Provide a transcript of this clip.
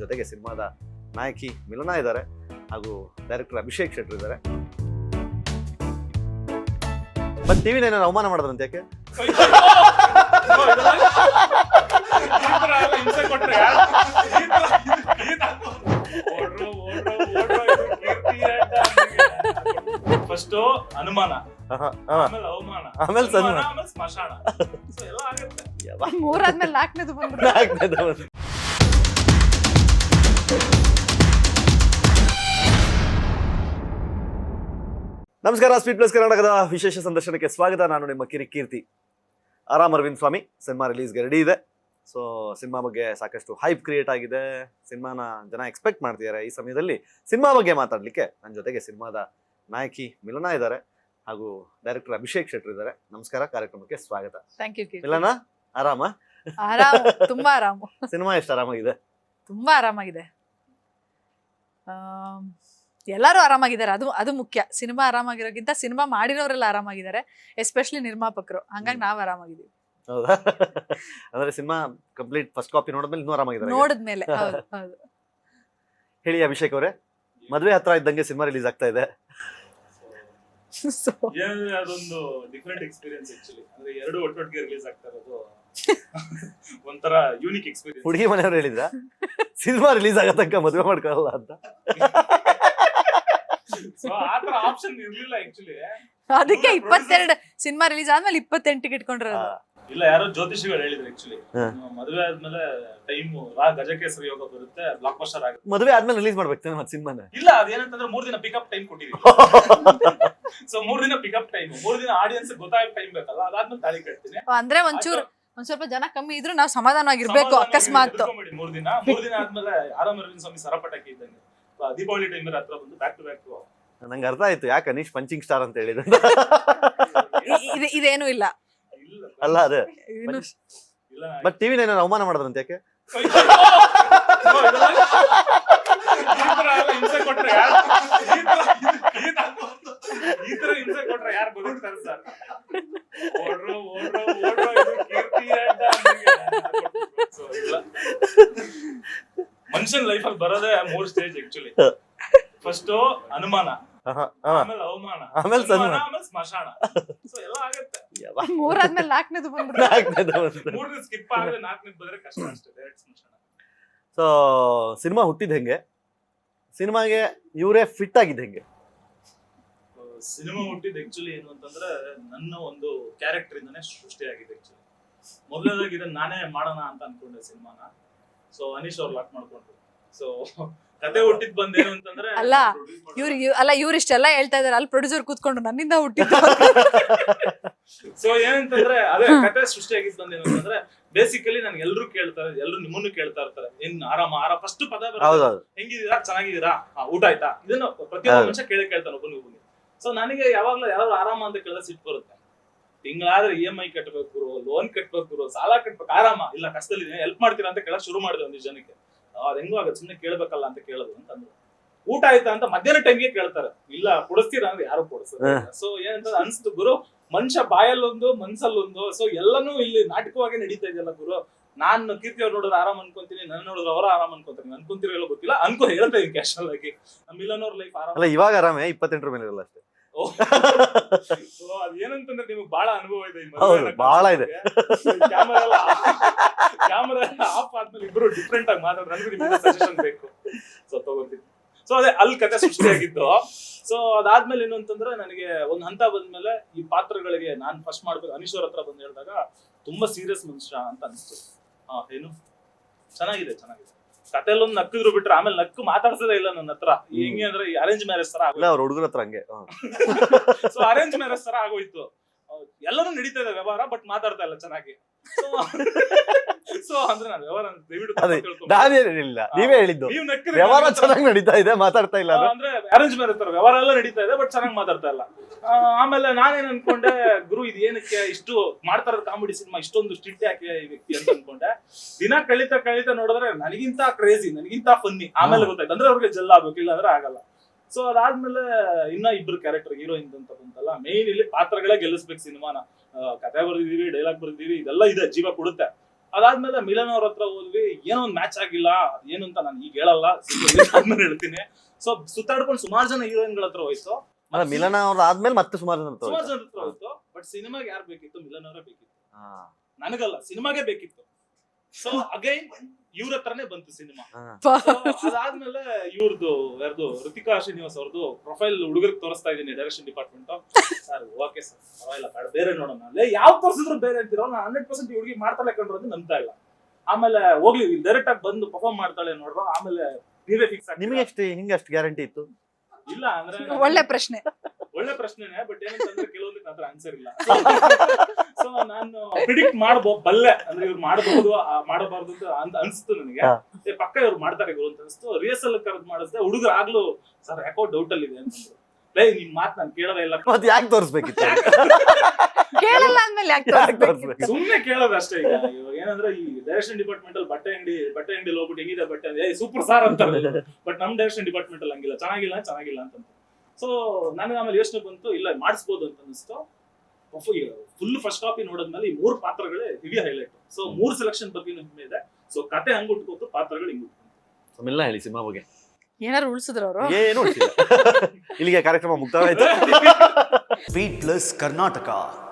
ಜೊತೆಗೆ ಸಿನಿಮಾದ ನಾಯಕಿ ಮಿಲನಾ ಇದ್ದಾರೆ ಹಾಗೂ ಡೈರೆಕ್ಟರ್ ಅಭಿಷೇಕ್ ಶೆಟ್ಟಿ ಇದ್ದಾರೆ. ಬಟ್ ಟಿವಿನ ಏನಾದ್ರು ಅವಮಾನ ಮಾಡಿದ್ರಂತೆ ಯಾಕೆ? ಫಸ್ಟ್ ಅನುಮಾನ, ಆಮೇಲೆ ಅವಮಾನ, ಆಮೇಲೆ ಸನ್ಮಾನ, ಆಮೇಲೆ ಸ್ಮಶಾನ. ಎಲ್ಲ ಆಗುತ್ತೆ. ಮೂರಾದ್ಮೇಲೆ ನಾಲ್ಕನೇದು ಬಂದ್ಬಿಟ್ಟು ನಮಸ್ಕಾರ. ಸ್ಪೀಡ್ ಪ್ಲಸ್ ಕರ್ನಾಟಕದ ವಿಶೇಷ ಸಂದರ್ಶನಕ್ಕೆ ಸ್ವಾಗತ. ನಾನು ನಿಮ್ಮ ಕೀರ್ತಿ. ಆರಾಮ್ ಅರವಿಂದ್ ಸ್ವಾಮಿ ಸಿನಿಮಾ ರಿಲೀಸ್ಗೆ ರೆಡಿ ಇದೆ. ಸೊ ಸಿನಿಮಾ ಬಗ್ಗೆ ಸಾಕಷ್ಟು ಹೈಪ್ ಕ್ರಿಯೇಟ್ ಆಗಿದೆ. ಸಿನಿಮಾನ ಜನ ಎಕ್ಸ್ಪೆಕ್ಟ್ ಮಾಡ್ತಿದ್ದಾರೆ. ಈ ಸಮಯದಲ್ಲಿ ಸಿನಿಮಾ ಬಗ್ಗೆ ಮಾತಾಡ್ಲಿಕ್ಕೆ ನನ್ನ ಜೊತೆಗೆ ಸಿನಿಮಾದ ನಾಯಕಿ ಮಿಲನಾ ಇದ್ದಾರೆ ಹಾಗೂ ಡೈರೆಕ್ಟರ್ ಅಭಿಷೇಕ್ ಶೆಟ್ಟಿ ಇದ್ದಾರೆ. ನಮಸ್ಕಾರ, ಕಾರ್ಯಕ್ರಮಕ್ಕೆ ಸ್ವಾಗತ. Thank you. ಮಿಲನಾ, ಆರಾಮ? ಆರಾಮ್, ತುಂಬಾ ಆರಾಮು. ಸಿನಿಮಾ ಎಷ್ಟು ಆರಾಮಾಗಿದೆ? ತುಂಬಾ ಆರಾಮಾಗಿದೆ. ಎಲ್ಲರೂ ಆರಾಮಾಗಿದ್ದಾರೆ, ಅದು ಮುಖ್ಯ. ಸಿನಿಮಾ ಆರಾಮಾಗಿರೋಕ್ಕಿಂತ ಸಿನಿಮಾ ಮಾಡಿರೋರೆಲ್ಲ ಆರಾಮಾಗಿದ್ದಾರೆ, ಎಸ್ಪೆಷಲಿ ನಿರ್ಮಾಪಕರು. ಹಂಗಾಗಿ ನಾವ್ ಆರಾಮಾಗಿದ್ದೀವಿ. ಹೌದಾ? ಅಂದ್ರೆ ಸಿನಿಮಾ ಕಂಪ್ಲೀಟ್ ಫಸ್ಟ್ ಕಾಪಿ ನೋಡಿದ್ಮೇಲೆ ಇನ್ನೂ ಆರಾಮಾಗಿದ್ದಾರೆ? ನೋಡಿದ್ಮೇಲೆ. ಹೌದು. ಹೇಳಿ ಅಭಿಷೇಕ್ ಅವರೇ, ಮದ್ವೆ ಹತ್ರ ಇದ್ದಂಗೆ ಸಿನಿಮಾ ರಿಲೀಸ್ ಆಗ್ತಾ ಇದೆ. ಅದೊಂದು ಡಿಫರೆಂಟ್ ಎಕ್ಸ್ಪೀರಿಯನ್ಸ್ ಆಕ್ಚುಲಿ. ಅಂದ್ರೆ ಎರಡು ಒಟ್ಟೊಟ್ಟಿಗೆ ರಿಲೀಸ್ ಆಗ್ತಾ ಇರೋದು ಒಂಥರ ಯೂನಿಕ್ ಎಕ್ಸ್ಪೀರಿಯನ್ಸ್. ಹುಡುಗಿ ಮನೆಯವರು ಹೇಳಿದ್ರ ಸಿನಿಮಾ ರಿಲೀಸ್ ಆಗೋ ತನಕ ಮದುವೆ ಮಾಡ್ಕೊಳ್ಳಲ್ಲ ಅಂತ? ಸೊ ಆತರ ಆಪ್ಷನ್ ಇರ್ಲಿಲ್ಲ ಆಕ್ಚುಲಿ. ಅದಕ್ಕೆ 22 ಸಿನಿಮಾ ರಿಲೀಸ್ ಆದ್ಮೇಲೆ 28 ಇಟ್ಕೊಂಡಿರೋದು. ಇಲ್ಲ, ಯಾರೋ ಜ್ಯೋತಿಷಿಗಳು ಹೇಳಿದ್ರು ಆಕ್ಚುಲಿ, ಮದುವೆ ಆದ್ಮೇಲೆ ಟೈಮ್ ಗಜಕೇಸರಿ ಯೋಗ ಬರುತ್ತೆ, ಬ್ಲಾಕ್ ಬಸ್ಟರ್ ಆಗುತ್ತೆ. ಮದುವೆ ಆದ್ಮೇಲೆ ರಿಲೀಸ್ ಮಾಡ್ಬೇಕು ಮತ್ತೆ ಸಿನಿಮಾನ? ಇಲ್ಲ, ಅದೇನಂತಂದ್ರೆ 3 ದಿನ ಪಿಕಪ್ ಟೈಮ್ ಕೊಟ್ಟಿದೀವಿ. ಸೊ 3 ದಿನ ಪಿಕಪ್ ಟೈಮ್, 3 ದಿನ ಆಡಿಯನ್ಸ್ ಗೊತ್ತಾಗ ಟೈಮ್ ಬೇಕಲ್ಲ, ಅದಾದ್ಮೇಲೆ ತಾಳಿ ಕಟ್ತೀನಿ. ಅಂದ್ರೆ ಒಂದ್ ಸ್ವಲ್ಪ ಜನ ಕಮ್ಮಿ ಇದ್ರು ನಾವು ಸಮಾಧಾನವಾಗಿರ್ಬೇಕು. ಅಕಸ್ಮಾತ್ 3 ದಿನ ಆದ್ಮೇಲೆ ಆರಾಮ್ ಅರವಿಂದ್ ಸ್ವಾಮಿ ಸರಪಟಾಕಿ ಇದ್ದಂಗೆ ದೀಪಾವಳಿ ಟೈಮ್ ಹತ್ರ ಬಂದು ಬ್ಯಾಕ್ ಟು ಬ್ಯಾಕ್. ನಂಗೆ ಅರ್ಥ ಆಯ್ತು ಯಾಕೆ ಅನೀಶ್ ಪಂಚಿಂಗ್ ಸ್ಟಾರ್ ಅಂತ ಹೇಳಿದ್ರು. ಇದೇನು ಇಲ್ಲ ಅಲ್ಲ ಅದೇ. ಬಟ್ ಟಿವಿನ ಏನಾದ್ರು ಅವಮಾನ ಮಾಡಿದ್ರಂತೆ ಯಾಕೆ? ಹಿಂಸೆ ಕೊಟ್ರೆ ಯಾರು ಬದುಕ್ತಾರೆ ಸರ್? ಮನುಷ್ಯನ್ ಲೈಫ್ ಅಲ್ಲಿ ಬರೋದೇ 3 ಸ್ಟೇಜ್ ಆಕ್ಚುಲಿ. ಫಸ್ಟ್ ಅನುಮಾನ, ಆಮೇಲೆ ಅವಮಾನ, ಆಮೇಲೆ ಸನ್ಮಾನ, ಆಮೇಲೆ ಸ್ಮಶಾನ. ಸೊ ಎಲ್ಲ ಆಗುತ್ತೆ. ಮೂರಾದ್ಮೇಲೆ ನಾಲ್ಕನೇದು ಬಂದ್ಬಿಟ್ಟು 3 ಸ್ಕಿಪ್ ಆಗದೆ 4ನೇದು ಬಂದ್ರೆ ಕಷ್ಟ ಅಷ್ಟೇ, ಡೈರೆಕ್ಟ್ ಸ್ಮಶಾನ. ಸೊ ಸಿನಿಮಾ ಹುಟ್ಟಿದ್ ಹೆಂಗೆ? ಸಿನಿಮಾಗೆ ಇವರೇ ಫಿಟ್ ಆಗಿದ್ ಹೆಂಗೆ? ಸಿನಿಮಾ ಹುಟ್ಟಿದ್ ಆಕ್ಚುಲಿ ಏನು ಅಂತಂದ್ರೆ ನನ್ನ ಒಂದು ಕ್ಯಾರೆಕ್ಟರ್ ಇಂದಾನೆ ಸೃಷ್ಟಿಯಾಗಿದೆ ಆಕ್ಚುಲಿ. ಮೊದಲನೇದಾಗಿ ಇದನ್ನ ನಾನೇ ಮಾಡೋಣ ಅಂತ ಅನ್ಕೊಂಡೆ ಸಿನಿಮಾನ. ಸೊ ಅನೀಶ್ ಅವ್ರು ಲಾಕ್ ಮಾಡ್ಕೊಂಡ್ರು. ಸೊ ಕತೆ ಹುಟ್ಟಿದ್ ಬಂದೇನು ಅಂತಂದ್ರೆ ಇವ್ರು ಇಷ್ಟೆಲ್ಲ ಹೇಳ್ತಾ ಇದಾರೆ, ಅಲ್ಲಿ ಪ್ರೊಡ್ಯೂಸರ್ ಕೂತ್ಕೊಂಡು ನನ್ನಿಂದ ಹುಟ್ಟಿದ್ದು. ಸೊ ಏನಂತಂದ್ರೆ ಅದೇ ಕತೆ ಸೃಷ್ಟಿಯಾಗಿದ್ ಬಂದೇನು ಅಂತಂದ್ರೆ ಬೇಸಿಕಲಿ ನನ್ಗೆ ಎಲ್ರು ಕೇಳ್ತಾರೆ, ಎಲ್ರು ನಿಮ್ಮನ್ನು ಕೇಳ್ತಾ ಇರ್ತಾರೆ, ಏನ್ ಆರಾಮ ಫಸ್ಟ್ ಪದ ಬರುತ್ತೆ, ಹೆಂಗಿದೀರಾ, ಚೆನ್ನಾಗಿದ್ದೀರಾ, ಊಟ ಆಯ್ತಾ, ಇದನ್ನ ಪ್ರತಿಯೊಂದು ಮನುಷ್ಯ ಕೇಳ್ತಾನೆ ಒಬ್ಬನಿಗೆ. ಸೊ ನನಗೆ ಯಾವಾಗ್ಲೂ ಯಾರು ಆರಾಮ ಅಂತ ಕೇಳಿದ್ರೆ ಸಿಟ್ಟು ಬರುತ್ತೆ. ತಿಂಗಳಾದ್ರೆ EMI ಕಟ್ಬೇಕು, ಲೋನ್ ಕಟ್ಬೇಕು, ಸಾಲ ಕಟ್ಬೇಕು, ಆರಾಮ ಇಲ್ಲ ಕಷ್ಟದಲ್ಲಿ ಹೆಲ್ಪ್ ಮಾಡ್ತೀರಾ ಅಂತ ಕೇಳಕ್ ಶುರು ಮಾಡಿದೆ ಒಂದಿಷ್ಟು ಜನಕ್ಕೆ. ಅದ್ ಹೆಂಗೋ ಆಗತ್ತೆ, ಸುಮ್ನೆ ಕೇಳ್ಬೇಕಲ್ಲ ಅಂತ ಕೇಳೋದು ಅಂತಂದ್ರು. ಊಟ ಆಯ್ತಾ ಅಂತ ಮಧ್ಯಾಹ್ನ ಟೈಮ್ಗೆ ಕೇಳ್ತಾರೆ, ಇಲ್ಲ ಕೊಡಿಸ್ತೀರಾ ಅಂದ್ರೆ ಯಾರು ಕೊಡಿಸ್ತಾರೆ. ಸೊ ಏನಂತ ಅನ್ಸ್ತು ಗುರು, ಮನುಷ್ಯ ಬಾಯಲ್ಲೊಂದು ಮನ್ಸಲ್ಲೊಂದು. ಸೊ ಎಲ್ಲಾನು ಇಲ್ಲಿ ನಾಟಕವಾಗಿ ನಡೀತಾ ಇದೆಯಲ್ಲ ಗುರು. ನಾನು ಕೀರ್ತಿ ಅವ್ರು ನೋಡಿದ್ರೆ ಆರಾಮ್ ಅನ್ಕೊಂತೀನಿ, ನನ್ನ ನೋಡಿದ್ರೆ ಅವರ ಆರಾಮ್ ಅನ್ಕೊಂತೀನಿ, ಅನ್ಕೊಂತಿರೋ ಎಲ್ಲ ಗೊತ್ತಿಲ್ಲ, ಹೇಳ್ತಾ ಇದೀನಿ ಕ್ಯಾಶುವಲ್ ಆಗಿ. ಮಿಲನ್ ಅವ್ರ ಲೈಫ್ ಆರಾಮ. ಅಲ್ಲ ಇವಾಗ ಆರಾಮೇ, 28 ಮೇಲೆ ಇರಲ್ಲ ಅಷ್ಟೇ. ಸೊ ಅದೇನಂತಂದ್ರೆ ನಿಮ್ಗೆ ಬಹಳ ಅನುಭವ ಇದೆ, ಬಹಳ ಇದೆ. ಕ್ಯಾಮರಾ ಆಫ್ ಆದ್ಮೇಲೆ ಇಬ್ರು ಡಿಫ್ರೆಂಟ್ ಆಗಿ ಮಾತಾಡಿದ್ರೆ ನನಗೂ ನಿಮ್ಗೆ ಸಜೆಷನ್ ಬೇಕು. ಸೊ ತಗೋತೀನಿ. ಸೊ ಅದೇ ಅಲ್ಲಿ ಕತೆ ಸೃಷ್ಟಿಯಾಗಿದ್ದು. ಸೊ ಅದಾದ್ಮೇಲೆ ಏನು ಅಂತಂದ್ರೆ ನನಗೆ ಒಂದ್ ಹಂತ ಬಂದ್ಮೇಲೆ ಈ ಪಾತ್ರಗಳಿಗೆ ನಾನ್ ಫಸ್ಟ್ ಮಾಡ್ಬೇಕು ಅನೀಶ್ ಅವ್ರ ಹತ್ರ ಬಂದು ಹೇಳಿದಾಗ ತುಂಬಾ ಸೀರಿಯಸ್ ಮನುಷ್ಯ ಅಂತ ಅನಿಸ್ತು. ಏನು ಚೆನ್ನಾಗಿದೆ ಕತೆಲ್ಲೊಂದು ನಕ್ಕಿದ್ರು ಬಿಟ್ರೆ ಆಮೇಲೆ ನಕ್ಕು ಮಾತಾಡ್ಸೋದೇ ಇಲ್ಲ ನನ್ನ ಹತ್ರ. ಹೆಂಗೆ ಅಂದ್ರೆ ಅರೇಂಜ್ ಮ್ಯಾರೇಜ್ ತರ ಅವ್ರ ಹುಡುಗರ ಹತ್ರ ಹಂಗೆ. ಸೊ ಅರೇಂಜ್ ಮ್ಯಾರೇಜ್ ತರ ಆಗೋಯ್ತು. ಎಲ್ಲರೂ ನಡೀತಾ ಇದೆ ವ್ಯವಹಾರ, ಬಟ್ ಮಾತಾಡ್ತಾ ಇಲ್ಲ ಚೆನ್ನಾಗಿ. ಸೊ ಅಂದ್ರೆ ನಾನು ವ್ಯವಹಾರ ನೀವೇ ಹೇಳಿದ್ದು, ವ್ಯವಹಾರ ಚೆನ್ನಾಗಿ ನಡೀತಾ ಇದೆ, ಮಾತಾಡ್ತಾ ಇಲ್ಲ ಅಂದ್ರೆ ಅರೇಂಜ್ ಮ್ಯಾರೇಜ್ ತರ ವ್ಯವಹಾರ ಎಲ್ಲ ನಡೀತಾ ಇದೆ, ಬಟ್ ಚೆನ್ನಾಗಿ ಮಾತಾಡ್ತಾ ಇಲ್ಲ. ಆಮೇಲೆ ನಾನೇನ್ ಅನ್ಕೊಂಡೆ, ಗುರು ಇದು ಏನಕ್ಕೆ ಇಷ್ಟು ಮಾಡ್ತಾರ ಕಾಮಿಡಿ ಸಿನಿಮಾ, ಇಷ್ಟೊಂದು ಸ್ಟಿಟ್ ಯಾಕೆ ಈ ವ್ಯಕ್ತಿ ಅಂತ ಅನ್ಕೊಂಡೆ. ದಿನ ಕಳೀತಾ ನೋಡಿದ್ರೆ ನನಗಿಂತ ಕ್ರೇಜಿ, ನನಗಿಂತ ಫನ್ನಿ. ಆಮೇಲೆ ಗೊತ್ತಾಯ್ತು ಅಂದ್ರೆ ಅವ್ರಿಗೆ ಜೆಲ್ ಆಗ್ಬೇಕು, ಇಲ್ಲ ಅಂದ್ರೆ ಆಗಲ್ಲ. ಸೊ ಅದಾದ್ಮೇಲೆ ಇನ್ನ ಇಬ್ರು ಕ್ಯಾರೆಕ್ಟರ್ ಹೀರೋಯಿನ್ ಅಂತ ಬಂತಲ್ಲ, ಮೇನ್ ಇಲ್ಲಿ ಪಾತ್ರಗಳೇ ಗೆಲ್ಲಿಸ್ಬೇಕು ಸಿನಿಮಾನ. ಕತೆ ಬರ್ದಿದೀವಿ, ಡೈಲಾಗ್ ಬರ್ದಿದೀವಿ, ಇದೆಲ್ಲ ಇದೆ, ಜೀವ ಕೊಡುತ್ತೆ. ಅದಾದ್ಮೇಲೆ ಮಿಲನ್ ಅವ್ರ ಹತ್ರ ಹೋದ್ವಿ, ಏನೋ ಒಂದ್ ಮ್ಯಾಚ್ ಆಗಿಲ್ಲ, ಏನು ಅಂತ ನಾನು ಈಗ ಹೇಳಲ್ಲ, ಆದ್ಮೇಲೆ ಹೇಳ್ತೀನಿ. ಸೊ ಸುತ್ತಾಡ್ಕೊಂಡು ಸುಮಾರು ಜನ ಹೀರೋಯಿನ್ ಗಳ ಹತ್ರ ಹೋಯ್ತು. ಅಲ್ಲ ಮಿಲನ ಅವ್ರ ಆದ್ಮೇಲೆ ಮತ್ತೆ ಸುಮಾರು ಜನ ಸುಮಾರು ಜನ ಹತ್ರ ಹೋಯ್ತು. ಬಟ್ ಸಿನಿಮಾಗೆ ಯಾರು ಬೇಕಿತ್ತು? ಮಿಲನ್ ಅವರೇ ಬೇಕಿತ್ತು, ನನಗಲ್ಲ, ಸಿನಿಮಾಗೆ ಬೇಕಿತ್ತು. ಸೊ ಅಗೈನ್ ಇವ್ರ ಹತ್ರನೇ ಬಂತು ಸಿನಿಮಾ. ಅದಾದ್ಮೇಲೆ ಇವ್ರದ್ದು ಯಾರ್ದು ಋತಿಕಾ ಶ್ರೀನಿವಾಸ್ ಅವ್ರದ್ದು ಪ್ರೊಫೈಲ್ ಹುಡುಗರಿಗೆ ತೋರಿಸ್ತಾ ಇದೀನಿ direction department. Sir okay sir ಪರವಾಗಿಲ್ಲ, ಬೇರೆ ನೋಡೋಣ. ಅಲ್ಲೇ ಯಾವ ತೋರಿಸಿದ್ರು ಬೇರೆ ಅಂತಿರೋ, ನಾನು 100% ಹುಡುಗಿ ಮಾಡ್ತಾಳೆ ಕಂಡ್ರು ಅಂತ ನಂಬ್ತಾ ಇಲ್ಲ. ಆಮೇಲೆ ಹೋಗ್ಲಿ ಡೈರೆಕ್ಟ್ ಆಗಿ ಬಂದು ಪರ್ಫಾರ್ಮ್ ಮಾಡ್ತಾಳೆ ನೋಡ್ರು, ಆಮೇಲೆ ನೀವೇ ಫಿಕ್ಸ್ ಆಗಿ. ನಿಮಗೆ ಹಿಂಗಷ್ಟು ಗ್ಯಾರಂಟಿ ಇತ್ತು? ಇಲ್ಲ ಅಂದ್ರೆ ಒಳ್ಳೆ ಪ್ರಶ್ನೆ, ಒಳ್ಳೆ ಪ್ರಶ್ನೆನೇ. ಬಟ್ ಏನಂತಂದ್ರೆ ಕೆಲವೊಂದಕ್ಕೆ ಅದ್ರ ಆನ್ಸರ್ ಇಲ್ಲ. ಸೊ ನಾನು ಪ್ರಿಡಿಕ್ಟ್ ಬಲ್ಲೆ, ಅಂದ್ರೆ ಇವ್ರು ಮಾಡಬಹುದು ಮಾಡಬಾರ್ದು ಅಂತ ಅನ್ಸ್ತು ನನಗೆ. ಪಕ್ಕ ಇವ್ರು ಮಾಡ್ತಾರೆ ಇವ್ರು ಅಂತ ಅನ್ಸ್ತು. ರಿಹರ್ಸಲ್ ಕರೆದ್ ಮಾಡಿಸ್ದೆ. ಹುಡುಗರು ಆಗ್ಲೂ ಸರ್ ಯಾಕೋ ಡೌಟ್ ಅಲ್ಲಿ ಇದೆ ಅಂತಂದ್ರು. ನಿಮ್ ಮಾತ್ ನಾನು ಕೇಳೋದೇ ಇಲ್ಲ. ಮತ್ತೆ ಯಾಕೆ ತೋರಿಸ್ಬೇಕಿತ್ತು? ಕೇಳಲ್ಲ ಅಂದ್ಮೇಲೆ ಯಾಕೆ ತೋರಿಸ್ಬೇಕು? ಸುಮ್ನೆ ಕೇಳೋದು ಅಷ್ಟೇ. ಈಗ ಇವಾಗ ಏನಂದ್ರೆ ಈ ಡೈರೆಕ್ಷನ್ ಡಿಪಾರ್ಟ್ಮೆಂಟ್ ಅಲ್ಲಿ ಬಟ್ಟೆ ಅಂಗಡಿ ಹೋಗ್ಬಿಟ್ಟು ಹೆಂಗಿದೆ ಬಟ್ಟೆ ಅಂದ್ರೆ ಸೂಪರ್ ಸಾರ್ ಅಂತಾರೆ. ಬಟ್ ನಮ್ ಡೈರೆಕ್ಷನ್ ಡಿಪಾರ್ಟ್ಮೆಂಟ್ ಅಲ್ಲಿ ಹಂಗಿಲ್ಲ, ಚೆನ್ನಾಗಿಲ್ಲ ಅಂತ. ಸೊ ನನಗೆ ಆಮೇಲೆ ಯೋಚನೆ ಬಂತು, ಇಲ್ಲ ಮಾಡಿಸ್ಬೋದು ಅಂತ ಅನಿಸ್ತು. ಫುಲ್ ಫಸ್ಟ್ ಕಾಪಿ ನೋಡಿದ್ಮೇಲೆ ಈ 3 ಪಾತ್ರಗಳೇ ಹೆವಿ ಹೈಲೈಟ್. ಸೊ 3 ಸೆಲೆಕ್ಷನ್ ಬಗ್ಗೆ ಇದೆ. ಸೊ ಕತೆ ಹಂಗ್ ಉಟ್ಕೋತು, ಪಾತ್ರಗಳು ಹಿಂಗ್ ಉಟ್ಕೋತು. ಆಮೇಲೆ ಹೇಳಿ ಸಿನಿಮಾ ಬಗ್ಗೆ ಏನಾರು ಉಳಿಸಿದ್ರು ಅವರು? ಏನು ಇಲ್ಲಿಗೆ ಕಾರ್ಯಕ್ರಮ ಮುಕ್ತಾಯ ಆಯ್ತು. Speed Plus Karnataka.